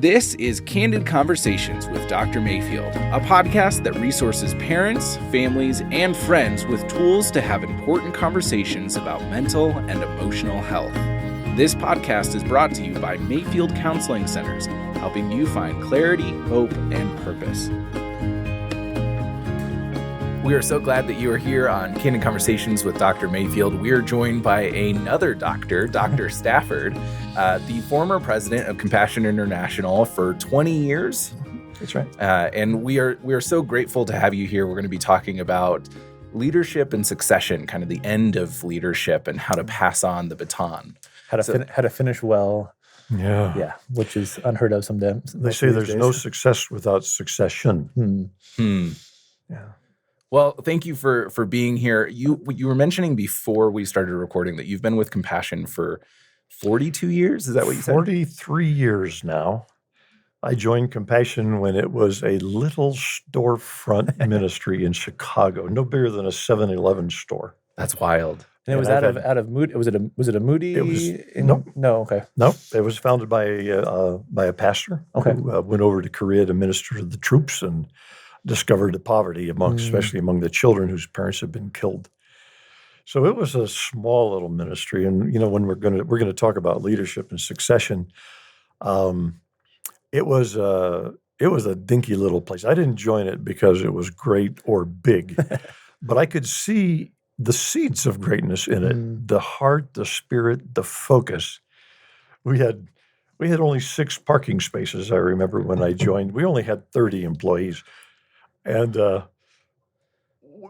This is Candid Conversations with Dr. Mayfield, a podcast that resources parents, families, and friends with tools to have important conversations about mental and emotional health. This podcast is brought to you by Mayfield Counseling Centers, helping you find clarity, hope, and purpose. We are so glad that you are here on Candid Conversations with Dr. Mayfield. We are joined by another doctor, Dr. Stafford, the former president of Compassion International for 20 years. That's right. And we are so grateful to have you here. We're going to be talking about leadership and succession, kind of the end of leadership and how to pass on the baton. How to finish well. Yeah, which is unheard of sometimes. They say there's no success without succession. Yeah. Well, thank you for being here. You were mentioning before we started recording that you've been with Compassion for 42 years. Is that what you said? 43 years now. I joined Compassion when it was a little storefront ministry in Chicago, no bigger than a 7-Eleven store. That's wild. And it was out of Moody. Was it a Moody? It was okay. No, it was founded by a pastor who went over to Korea to minister to the troops and discovered the poverty especially among the children whose parents had been killed. So it was a small little ministry, and when we're going to talk about leadership and succession, it was a dinky little place. I didn't join it because it was great or big, but I could see the seeds of greatness in it: the heart, the spirit, the focus. We had only 6 parking spaces. I remember when I joined, we only had 30 employees. And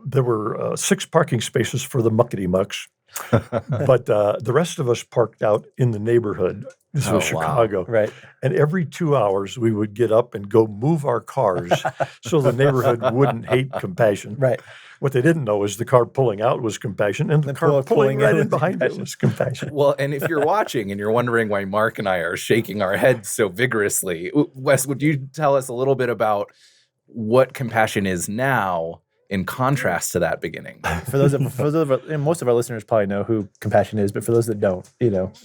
there were 6 parking spaces for the muckety-mucks, but the rest of us parked out in the neighborhood. This was Chicago. Right. And every 2 hours, we would get up and go move our cars so the neighborhood wouldn't hate Compassion. Right. What they didn't know is the car pulling out was Compassion, and the car pulling right in behind it was Compassion. Well, and if you're watching and you're wondering why Mark and I are shaking our heads so vigorously, Wes, would you tell us a little bit about what Compassion is now in contrast to that beginning? For those and most of our listeners probably know who Compassion is, but for those that don't,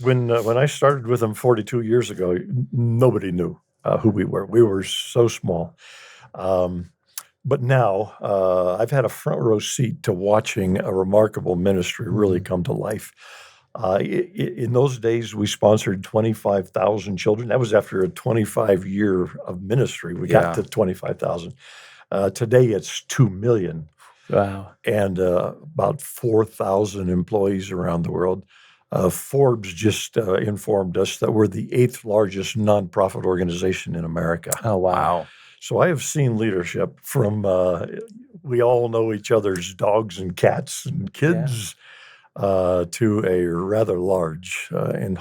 When I started with them 42 years ago, nobody knew who we were. We were so small. But now I've had a front row seat to watching a remarkable ministry really come to life. In those days, we sponsored 25,000 children. That was after a 25-year of ministry. We got to 25,000. Today, it's 2 million. Wow. And about 4,000 employees around the world. Forbes just informed us that we're the 8th largest nonprofit organization in America. Oh, wow. So I have seen leadership from we all know each other's dogs and cats and kids. To a rather large and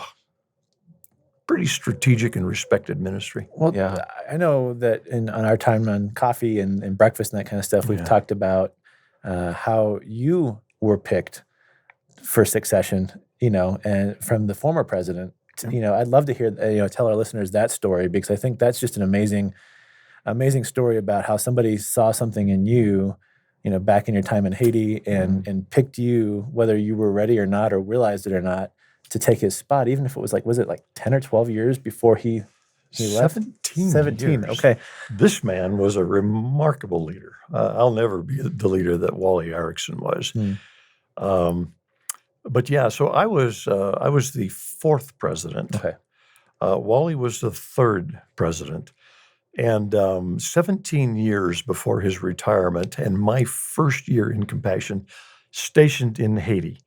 pretty strategic and respected ministry. Well, I know that on our time on coffee and breakfast and that kind of stuff, we've talked about how you were picked for succession, and from the former president. I'd love to hear, tell our listeners that story, because I think that's just an amazing story about how somebody saw something in you, back in your time in Haiti and picked you, whether you were ready or not or realized it or not, to take his spot, even if it was was it 10 or 12 years before he left? 17 years. Okay. This man was a remarkable leader. I'll never be the leader that Wally Erickson was. But so I was the 4th president. Okay. Wally was the 3rd president. And 17 years before his retirement and my first year in Compassion, stationed in Haiti,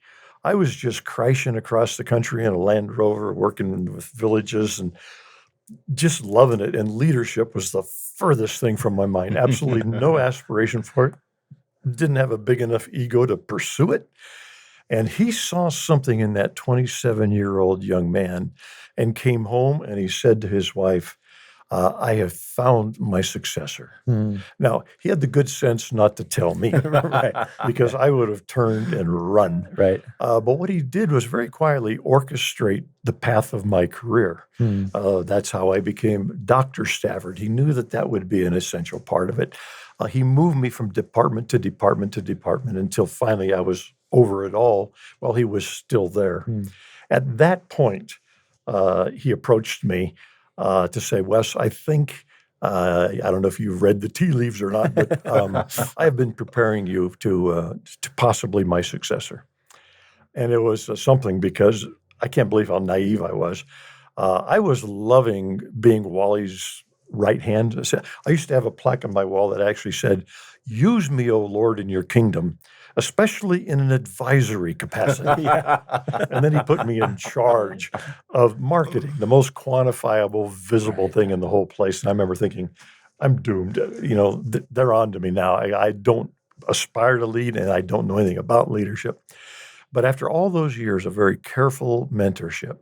I was just crashing across the country in a Land Rover, working with villages and just loving it. And leadership was the furthest thing from my mind. Absolutely no aspiration for it. Didn't have a big enough ego to pursue it. And he saw something in that 27-year-old young man and came home and he said to his wife, I have found my successor. Now, he had the good sense not to tell me, because I would have turned and run. Right. But what he did was very quietly orchestrate the path of my career. That's how I became Dr. Stafford. He knew that would be an essential part of it. He moved me from department to department to department until finally I was over it all while he was still there. At that point, he approached me to say, Wes, I think, I don't know if you've read the tea leaves or not, but I have been preparing you to possibly my successor. And it was something because I can't believe how naive I was. I was loving being Wally's right hand. I used to have a plaque on my wall that actually said, "Use me, O Lord, in your kingdom, especially in an advisory capacity." And then he put me in charge of marketing, the most quantifiable, visible thing in the whole place. And I remember thinking, I'm doomed. They're on to me now. I don't aspire to lead, and I don't know anything about leadership. But after all those years of very careful mentorship,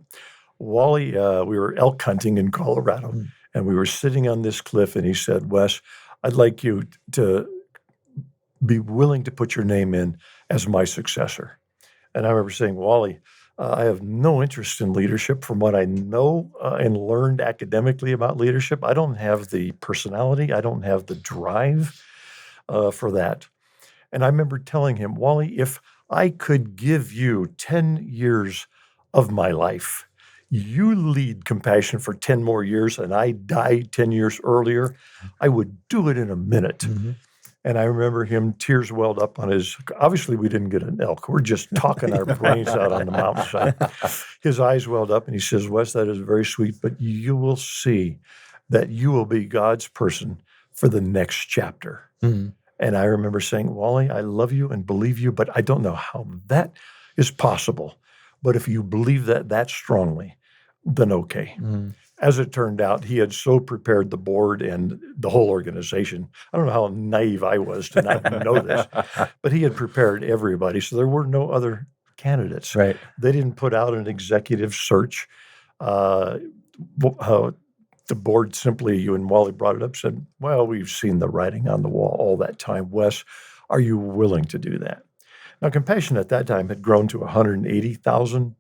Wally, we were elk hunting in Colorado, and we were sitting on this cliff, and he said, Wes, I'd like you to be willing to put your name in as my successor. And I remember saying, Wally, I have no interest in leadership from what I know and learned academically about leadership. I don't have the personality. I don't have the drive for that. And I remember telling him, Wally, if I could give you 10 years of my life, you lead Compassion for 10 more years, and I die 10 years earlier, I would do it in a minute. Mm-hmm. And I remember him, tears welled up on his, obviously we didn't get an elk. We're just talking our brains out on the mountainside. His eyes welled up and he says, Wes, that is very sweet, but you will see that you will be God's person for the next chapter. Mm-hmm. And I remember saying, Wally, I love you and believe you, but I don't know how that is possible. But if you believe that strongly, then okay. Mm-hmm. As it turned out, he had so prepared the board and the whole organization. I don't know how naive I was to not know this, but he had prepared everybody. So there were no other candidates. Right. They didn't put out an executive search. The board simply, you and Wally brought it up, said, well, we've seen the writing on the wall all that time. Wes, are you willing to do that? Now, Compassion at that time had grown to 180,000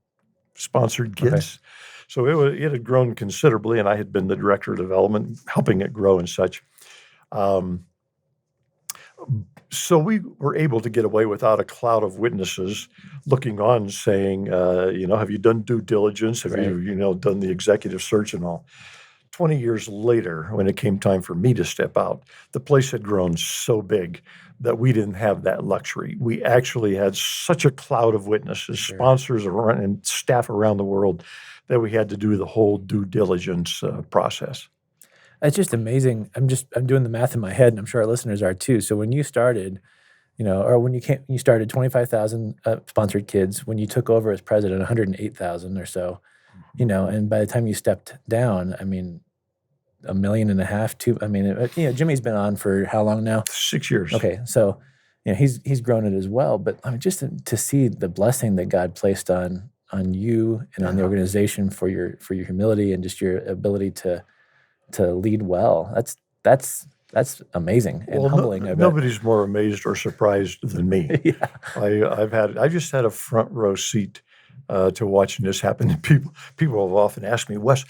sponsored kids. Okay. So it had grown considerably, and I had been the director of development, helping it grow and such. So we were able to get away without a cloud of witnesses looking on saying, have you done due diligence? Have you done the executive search and all? 20 years later, when it came time for me to step out, the place had grown so big that we didn't have that luxury. We actually had such a cloud of witnesses, sponsors around, and staff around the world that we had to do the whole due diligence process. That's just amazing. I'm doing the math in my head, and I'm sure our listeners are too. So when you started, or when you started 25,000 sponsored kids, when you took over as president, 108,000 or so, and by the time you stepped down, I mean, 1.5 million, 2. I mean, Jimmy's been on for how long now? 6 years. Okay, so he's grown it as well. But I mean, just to see the blessing that God placed on you and on the organization for your humility and just your ability to lead well. That's amazing and humbling. Nobody's more amazed or surprised than me. Yeah. I just had a front row seat to watching this happen. And people have often asked me, Wes,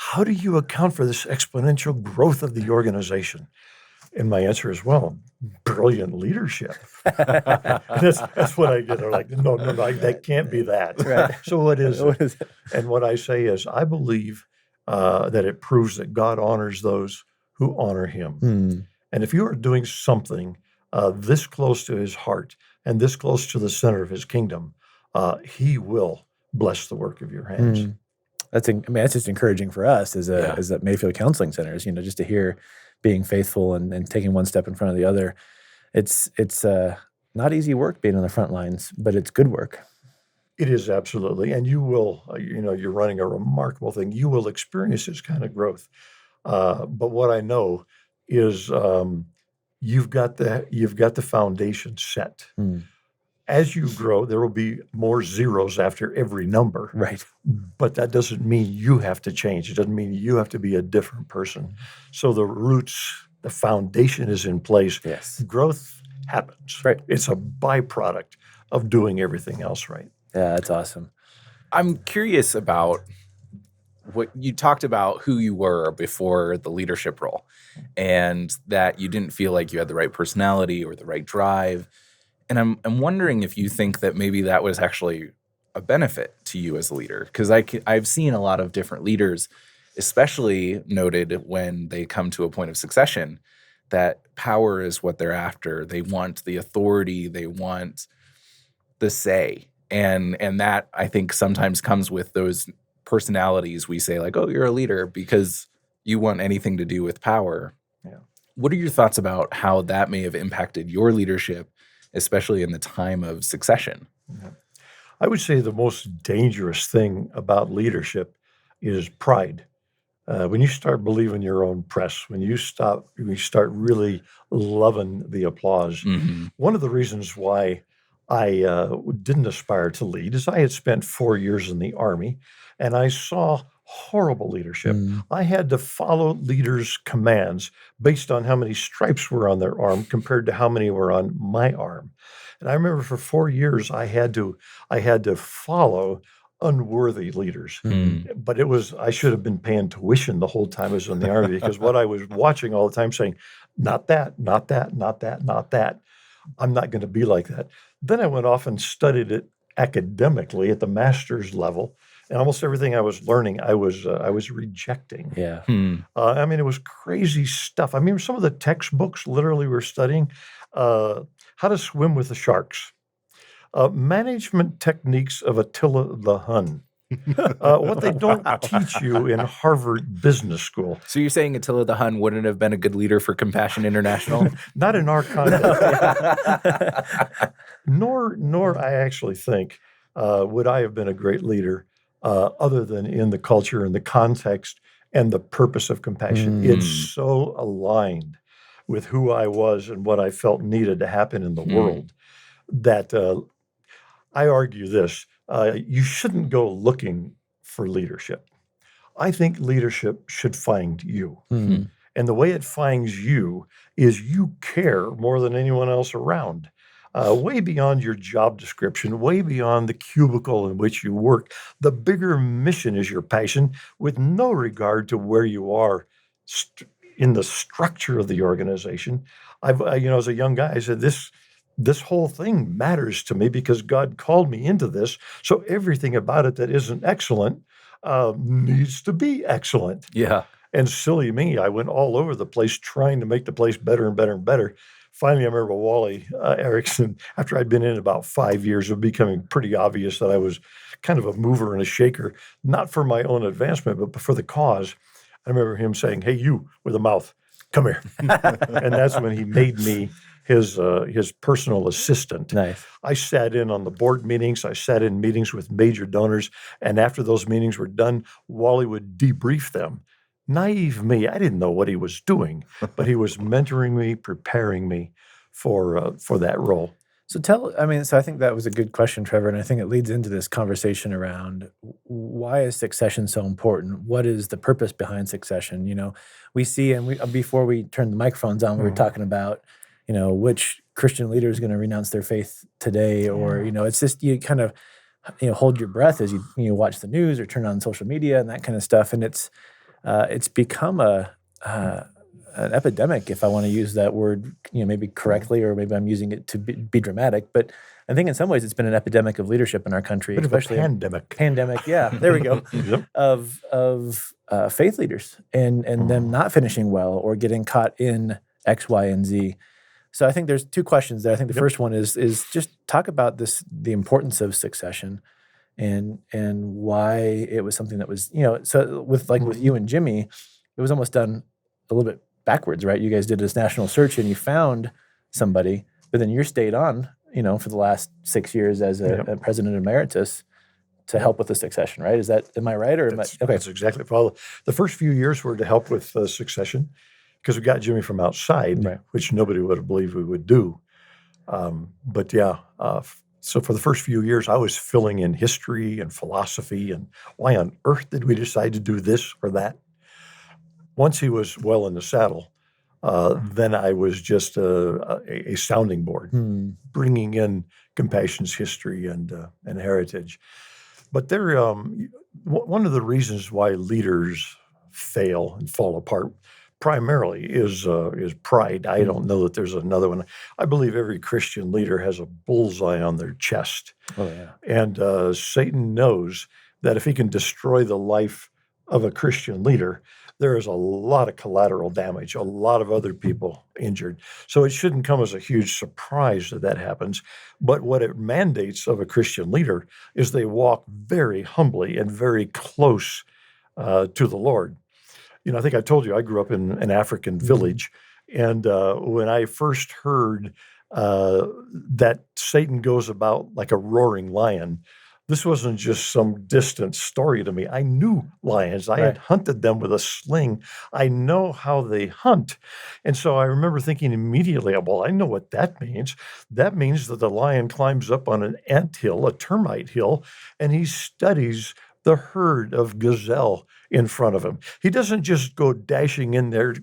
how do you account for this exponential growth of the organization? And my answer is, well, brilliant leadership. That's what I get. They're like, no, that can't be that. Right. So what is it? And what I say is, I believe that it proves that God honors those who honor him. Mm. And if you are doing something this close to his heart and this close to the center of his kingdom, he will bless the work of your hands. Mm. That's just encouraging for us as a Mayfield Counseling Centers, just to hear being faithful and taking one step in front of the other. It's not easy work being on the front lines, but it's good work. It is, absolutely. And you will, you're running a remarkable thing. You will experience this kind of growth. But what I know is you've got the foundation set. Mm. As you grow, there will be more zeros after every number. Right. But that doesn't mean you have to change. It doesn't mean you have to be a different person. So the roots, the foundation is in place. Yes. Growth happens. Right. It's a byproduct of doing everything else right. Yeah, that's awesome. I'm curious about what you talked about, who you were before the leadership role, and that you didn't feel like you had the right personality or the right drive. And I'm wondering if you think that maybe that was actually a benefit to you as a leader, because I've seen a lot of different leaders, especially noted when they come to a point of succession, that power is what they're after. They want the authority, they want the say. And that, I think, sometimes comes with those personalities we say, like, oh, you're a leader because you want anything to do with power. Yeah. What are your thoughts about how that may have impacted your leadership, especially in the time of succession? Yeah. I would say the most dangerous thing about leadership is pride. When you start believing your own press, when you start really loving the applause. Mm-hmm. One of the reasons why I didn't aspire to lead is I had spent 4 years in the Army, and I saw horrible leadership. I had to follow leaders' commands based on how many stripes were on their arm compared to how many were on my arm. And I remember for 4 years I had to follow unworthy leaders. But I should have been paying tuition the whole time I was in the Army, because what I was watching all the time saying, not that, not that, not that, not that. I'm not going to be like that. Then I went off and studied it academically at the master's level, and almost everything I was learning, I was rejecting. Yeah. I mean, it was crazy stuff. I mean, some of the textbooks literally were studying how to swim with the sharks, management techniques of Attila the Hun, what they don't teach you in Harvard Business School. So you're saying Attila the Hun wouldn't have been a good leader for Compassion International? Not in our context. Nor I actually think would I have been a great leader other than in the culture and the context and the purpose of Compassion. It's so aligned with who I was and what I felt needed to happen in the world that I argue this. You shouldn't go looking for leadership. I think leadership should find you. And the way it finds you is you care more than anyone else around, way beyond your job description, way beyond the cubicle in which you work. The bigger mission is your passion, with no regard to where you are in the structure of the organization. As a young guy, I said, this whole thing matters to me because God called me into this. So everything about it that isn't excellent needs to be excellent. Yeah. And silly me, I went all over the place trying to make the place better and better and better. Finally, I remember Wally Erickson, after I'd been in about 5 years, of becoming pretty obvious that I was kind of a mover and a shaker, not for my own advancement, but for the cause. I remember him saying, "Hey, you with a mouth, come here." And that's when he made me his personal assistant. Nice. I sat in on the board meetings. I sat in meetings with major donors. And after those meetings were done, Wally would debrief them. Naive me, I didn't know what he was doing, but he was mentoring me, preparing me for that role. So I think that was a good question, Trevor, and I think it leads into this conversation around why is succession so important? What is the purpose behind succession? We see, and before we turned the microphones on, we were talking about, which Christian leader is going to renounce their faith today, or, it's just, you kind of, hold your breath as you watch the news or turn on social media and that kind of stuff. And it's become an epidemic, if I want to use that word, maybe correctly, or maybe I'm using it to be dramatic. But I think in some ways it's been an epidemic of leadership in our country, especially a pandemic. Pandemic, yeah, there we go. Yep. Of faith leaders and them not finishing well or getting caught in X, Y, and Z. So I think there's two questions there. I think the first one is just talk about the importance of succession and why it was something that was, so with you and Jimmy, it was almost done a little bit backwards, right? You guys did this national search and you found somebody, but then you stayed on, for the last 6 years as a president emeritus to help with the succession, right? Am I right? Or okay? That's exactly. Well, the first few years were to help with succession, because we got Jimmy from outside, right, which nobody would have believed we would do. So for the first few years, I was filling in history and philosophy and why on earth did we decide to do this or that? Once he was well in the saddle, then I was just a sounding board, bringing in Compassion's history and heritage. But one of the reasons why leaders fail and fall apart primarily is pride. I don't know that there's another one. I believe every Christian leader has a bullseye on their chest. Oh, yeah. And Satan knows that if he can destroy the life of a Christian leader, there is a lot of collateral damage, a lot of other people injured. So it shouldn't come as a huge surprise that that happens. But what it mandates of a Christian leader is they walk very humbly and very close to the Lord. I think I told you I grew up in an African village. And when I first heard that Satan goes about like a roaring lion, this wasn't just some distant story to me. I knew lions. I had hunted them with a sling. I know how they hunt. And so I remember thinking immediately, well, I know what that means. That means that the lion climbs up on an anthill, a termite hill, and he studies the herd of gazelle in front of him. He doesn't just go dashing in there,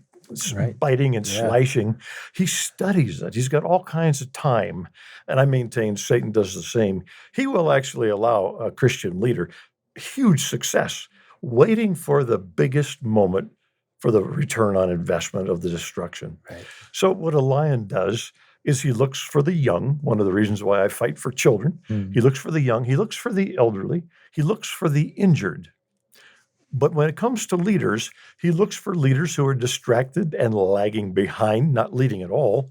biting and slashing. He studies it. He's got all kinds of time. And I maintain Satan does the same. He will actually allow a Christian leader huge success, waiting for the biggest moment for the return on investment of the destruction. So what a lion does is he looks for the young. One of the reasons why I fight for children. He looks for the young. He looks for the elderly. He looks for the injured. But when it comes to leaders, he looks for leaders who are distracted and lagging behind, not leading at all.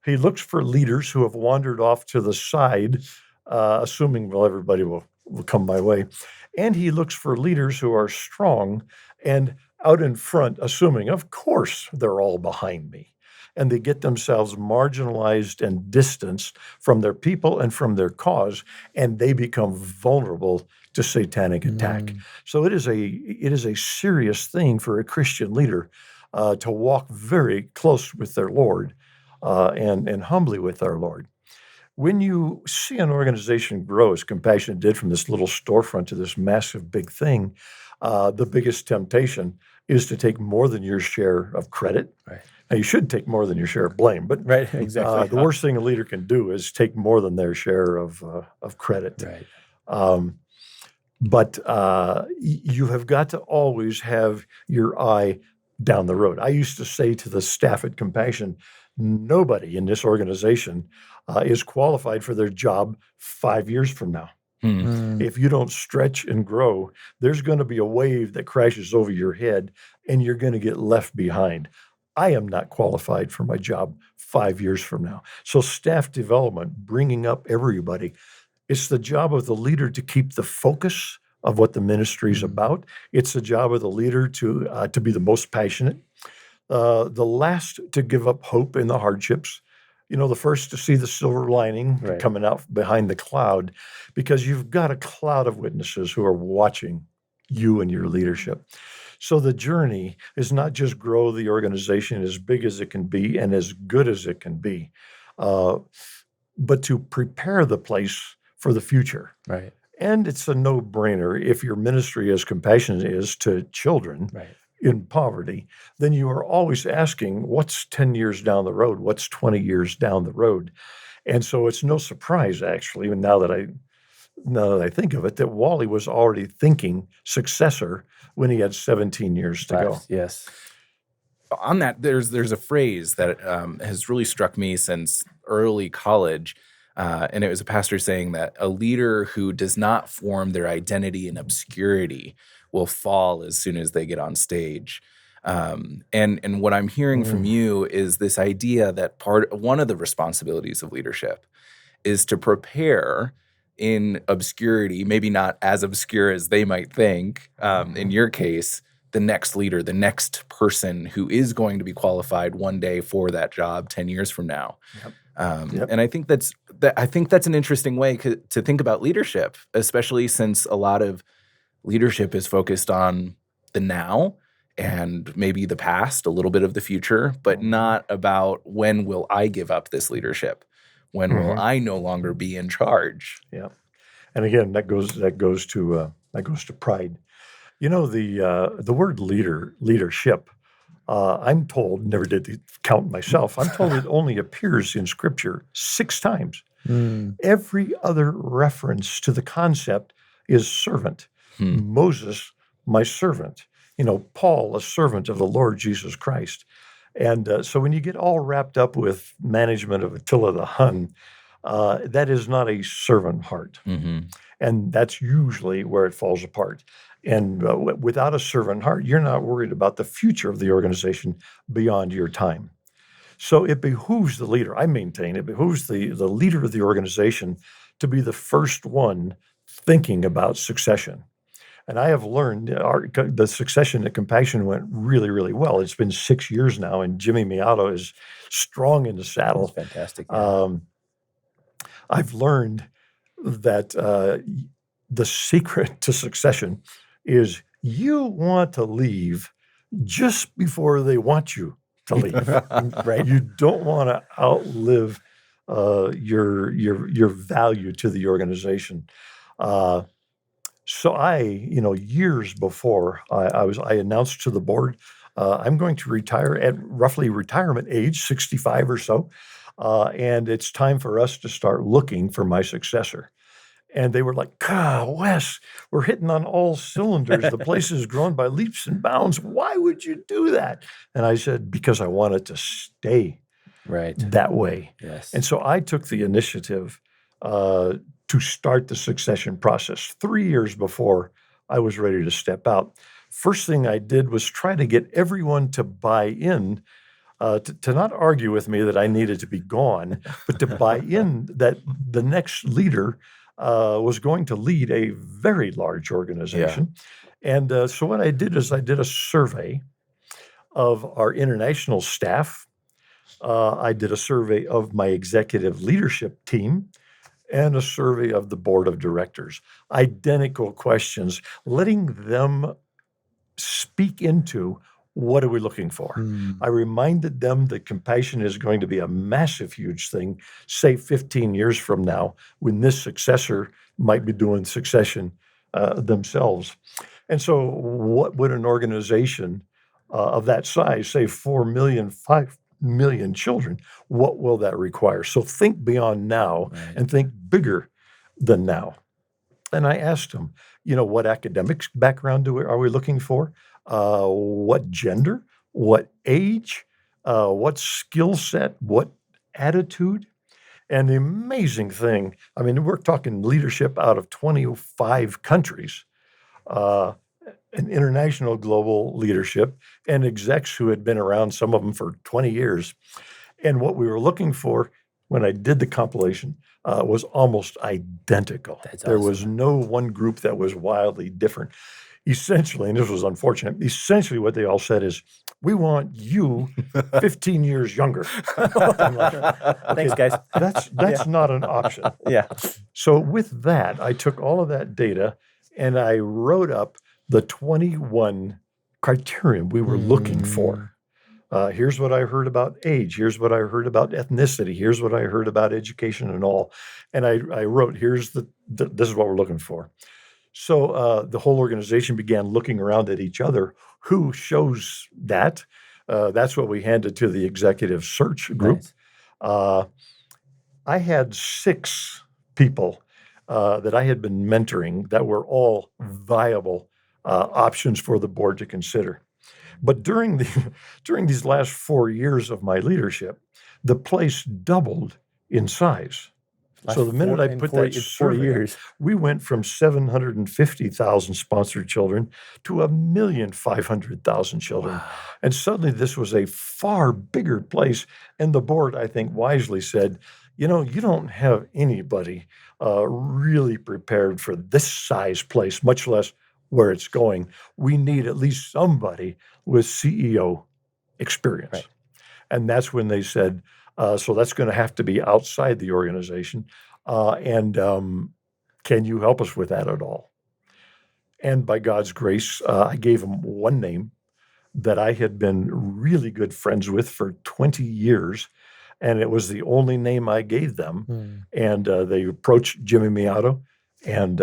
He looks for leaders who have wandered off to the side, assuming, well, everybody will come my way. And he looks for leaders who are strong and out in front, assuming, of course, they're all behind me. And they get themselves marginalized and distanced from their people and from their cause, and they become vulnerable to satanic attack. So it is a serious thing for a Christian leader to walk very close with their Lord and humbly with our Lord. When you see an organization grow, as Compassion did from this little storefront to this massive big thing, the biggest temptation is to take more than your share of credit. Now, you should take more than your share of blame, but the worst thing a leader can do is take more than their share of credit. But you have got to always have your eye down the road. I used to say to the staff at Compassion, nobody in this organization is qualified for their job 5 years from now. If you don't stretch and grow, there's going to be a wave that crashes over your head and you're going to get left behind. I am not qualified for my job 5 years from now. So staff development, bringing up everybody, it's the job of the leader to keep the focus of what the ministry is about. It's the job of the leader to be the most passionate, the last to give up hope in the hardships, the first to see the silver lining coming out behind the cloud, because you've got a cloud of witnesses who are watching you and your leadership. So the journey is not just grow the organization as big as it can be and as good as it can be, but to prepare the place for the future. And it's a no-brainer if your ministry, as Compassion is to children in poverty, then you are always asking, what's 10 years down the road? What's 20 years down the road? And so it's no surprise, actually, now that I think of it, that Wally was already thinking successor when he had 17 years to go. Yes. On that, there's a phrase that has really struck me since early college, and it was a pastor saying that a leader who does not form their identity in obscurity will fall as soon as they get on stage. And what I'm hearing from you is this idea that one of the responsibilities of leadership is to prepare in obscurity, maybe not as obscure as they might think, in your case, the next leader, the next person who is going to be qualified one day for that job 10 years from now. And I think that's an interesting way to think about leadership, especially since a lot of leadership is focused on the now and maybe the past, a little bit of the future, but not about when will I give up this leadership? When will I no longer be in charge? And again, that goes to pride. The word leadership. I'm told, never did the count myself. I'm told it only appears in Scripture 6 times. Every other reference to the concept is servant. Moses, my servant. Paul, a servant of the Lord Jesus Christ. And so when you get all wrapped up with management of Attila the Hun, that is not a servant heart. And that's usually where it falls apart. And without a servant heart, you're not worried about the future of the organization beyond your time. So it behooves the leader, I maintain, it behooves the leader of the organization to be the first one thinking about succession. And I have learned the succession at Compassion went really, really well. It's been 6 years now, and Jimmy Miato is strong in the saddle. That's fantastic. Yeah. I've learned that the secret to succession is you want to leave just before they want you to leave. Right. You don't want to outlive your value to the organization. So I, years before I announced to the board, I'm going to retire at roughly retirement age, 65 or so, and it's time for us to start looking for my successor. And they were like, God, Wes, we're hitting on all cylinders. The place has grown by leaps and bounds. Why would you do that? And I said, because I want it to stay that way. Yes. And so I took the initiative to start the succession process 3 years before I was ready to step out. First thing I did was try to get everyone to buy in, to not argue with me that I needed to be gone, but to buy in that the next leader was going to lead a very large organization. Yeah. And so what I did is I did a survey of our international staff. I did a survey of my executive leadership team and a survey of the board of directors. Identical questions, letting them speak into what are we looking for. I reminded them that Compassion is going to be a massive, huge thing, say 15 years from now, when this successor might be doing succession themselves. And so what would an organization of that size, say 4 million, 5 million children, what will that require? So think beyond now and think bigger than now. And I asked them, what academic background are we looking for? What gender, what age, what skill set, what attitude. And the amazing thing, I mean, we're talking leadership out of 25 countries, an international global leadership, and execs who had been around, some of them for 20 years. And what we were looking for when I did the compilation was almost identical. There was no one group that was wildly different. Essentially, and this was unfortunate, essentially what they all said is, we want you 15 years younger. I'm like, okay, thanks, guys. That's not an option. Yeah. So with that, I took all of that data and I wrote up the 21 criteria we were looking for. Here's what I heard about age. Here's what I heard about ethnicity. Here's what I heard about education and all. And I wrote, this is what we're looking for. So the whole organization began looking around at each other. Who shows that? That's what we handed to the executive search group. Nice. I had 6 people that I had been mentoring that were all viable options for the board to consider. But during these last 4 years of my leadership, the place doubled in size. So the minute I put that survey, we went from 750,000 sponsored children to 1,500,000 children. Wow. And suddenly this was a far bigger place. And the board, I think, wisely said, you don't have anybody really prepared for this size place, much less where it's going. We need at least somebody with CEO experience. Right. And that's when they said, so that's going to have to be outside the organization. And can you help us with that at all? And by God's grace, I gave them one name that I had been really good friends with for 20 years. And it was the only name I gave them. And they approached Jimmy Miato, and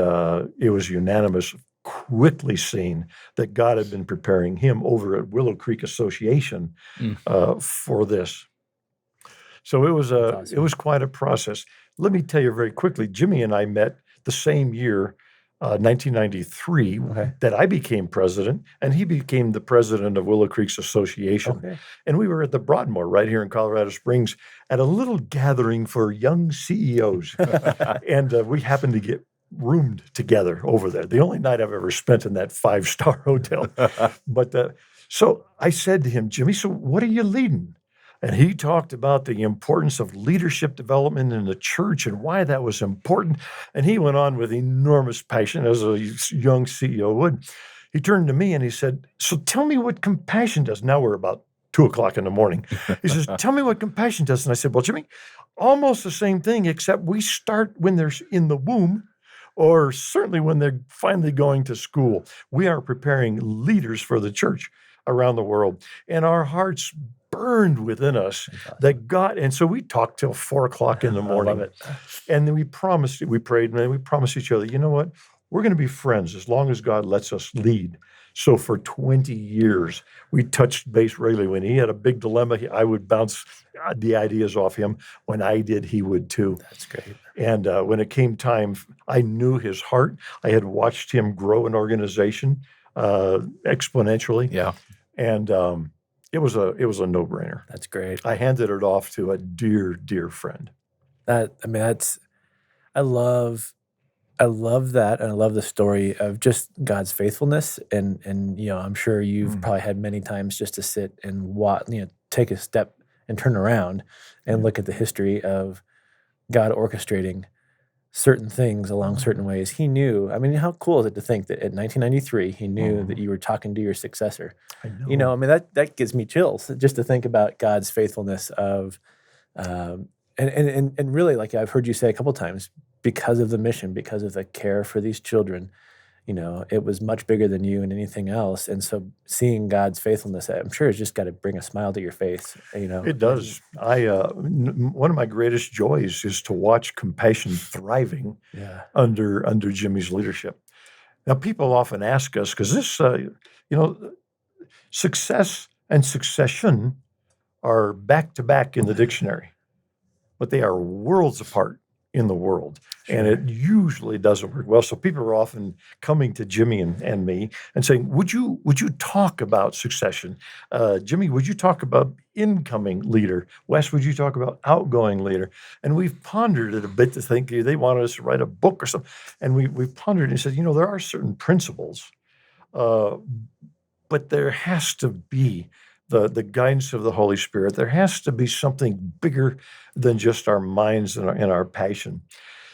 it was unanimous, quickly seen that God had been preparing him over at Willow Creek Association for this. So it was it was quite a process. Let me tell you very quickly, Jimmy and I met the same year, 1993, that I became president, and he became the president of Willow Creek's Association. Okay. And we were at the Broadmoor right here in Colorado Springs at a little gathering for young CEOs. And we happened to get roomed together over there. The only night I've ever spent in that 5-star hotel. But so I said to him, Jimmy, so what are you leading? And he talked about the importance of leadership development in the church and why that was important. And he went on with enormous passion, as a young CEO would. He turned to me and he said, so tell me what compassion does. Now we're about 2:00 in the morning. He says, tell me what compassion does. And I said, well, Jimmy, almost the same thing, except we start when they're in the womb, or certainly when they're finally going to school. We are preparing leaders for the church around the world. And our hearts burned within us that God, and so we talked till 4:00 in the morning. I love it. And then we prayed, and then we promised each other, you know what? We're going to be friends as long as God lets us lead. So for 20 years, we touched base regularly. When he had a big dilemma, I would bounce the ideas off him. When I did, he would too. That's great. And when it came time, I knew his heart. I had watched him grow an organization exponentially. Yeah. And it was a no-brainer. That's great. I handed it off to a dear, dear friend. I love that, and I love the story of just God's faithfulness. And I'm sure you've probably had many times just to sit and watch, take a step and turn around and look at the history of God orchestrating certain things along certain ways. He knew. I mean, how cool is it to think that in 1993 he knew that you were talking to your successor? I know. That gives me chills just to think about God's faithfulness of, and really, like I've heard you say a couple times, because of the mission, because of the care for these children, it was much bigger than you and anything else. And so seeing God's faithfulness, I'm sure it's just got to bring a smile to your face, It does. One of my greatest joys is to watch compassion thriving under Jimmy's leadership. Now, people often ask us, because this, success and succession are back-to-back in the dictionary, but they are worlds apart in the world. Sure. And it usually doesn't work well. So people are often coming to Jimmy and me and saying, would you talk about succession? Jimmy, would you talk about incoming leader? Wes, would you talk about outgoing leader? And we've pondered it a bit to think they wanted us to write a book or something. And we've pondered and said, there are certain principles, but there has to be the guidance of the Holy Spirit. There has to be something bigger than just our minds and our passion.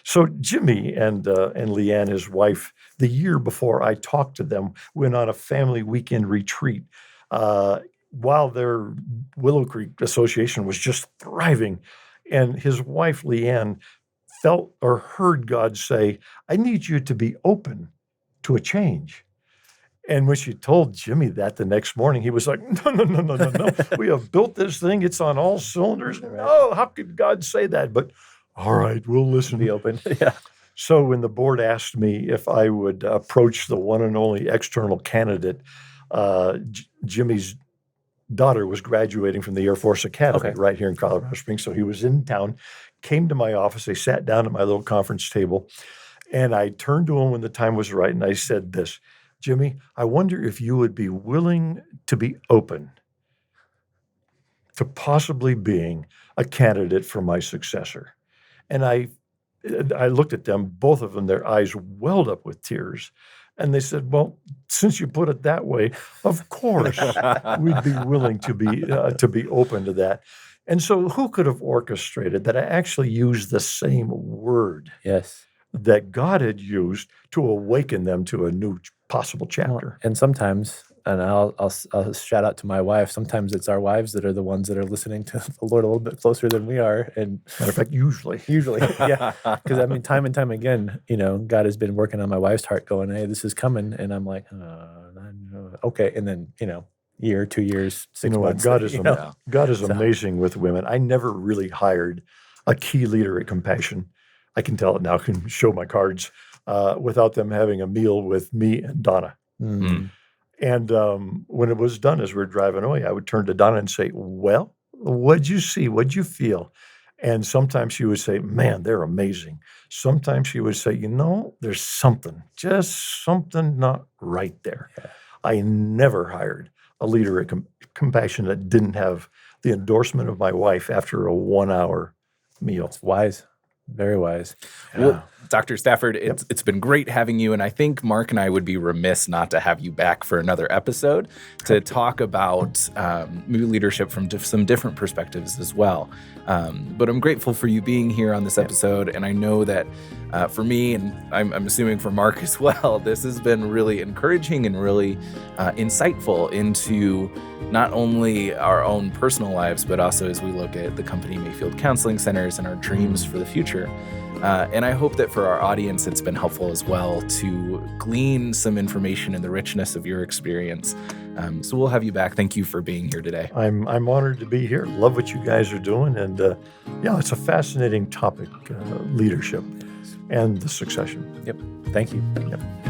So Jimmy and Leanne, his wife, the year before I talked to them, went on a family weekend retreat while their Willow Creek Association was just thriving. And his wife, Leanne, felt or heard God say, I need you to be open to a change. And when she told Jimmy that the next morning, he was like, no. We have built this thing. It's on all cylinders. No, how could God say that? But all right, we'll listen. Be open. Yeah. So when the board asked me if I would approach the one and only external candidate, Jimmy's daughter was graduating from the Air Force Academy right here in Colorado Springs. So he was in town, came to my office. They sat down at my little conference table. And I turned to him when the time was right. And I said this, Jimmy, I wonder if you would be willing to be open to possibly being a candidate for my successor. And I looked at them, both of them, their eyes welled up with tears. And they said, well, since you put it that way, of course, we'd be willing to be open to that. And so who could have orchestrated that I actually used the same word that God had used to awaken them to a new possible chapter? Well, and sometimes, and I'll shout out to my wife, sometimes it's our wives that are the ones that are listening to the Lord a little bit closer than we are. And matter of fact, usually, yeah. Because time and time again, God has been working on my wife's heart going, hey, this is coming. And I'm like, okay. And then, year, 2 years, 6 months. God is amazing with women. I never really hired a key leader at Compassion. I can tell it now, I can show my cards, without them having a meal with me and Donna. Mm-hmm. And when it was done, as we were driving away, I would turn to Donna and say, well, what'd you see? What'd you feel? And sometimes she would say, man, they're amazing. Sometimes she would say, there's just something not right there. Yeah. I never hired a leader at Compassion that didn't have the endorsement of my wife after a 1 hour meal. It's wise. Very wise. Well, Dr. Stafford, it's been great having you, and I think Mark and I would be remiss not to have you back for another episode to talk about maybe leadership from some different perspectives as well. But I'm grateful for you being here on this episode, and I know that for me, and I'm assuming for Mark as well, this has been really encouraging and really insightful into not only our own personal lives, but also as we look at the company Mayfield Counseling Centers and our dreams for the future. And I hope that for our audience, it's been helpful as well to glean some information in the richness of your experience. So we'll have you back. Thank you for being here today. I'm honored to be here. Love what you guys are doing. And it's a fascinating topic, leadership and the succession. Thank you. Yep.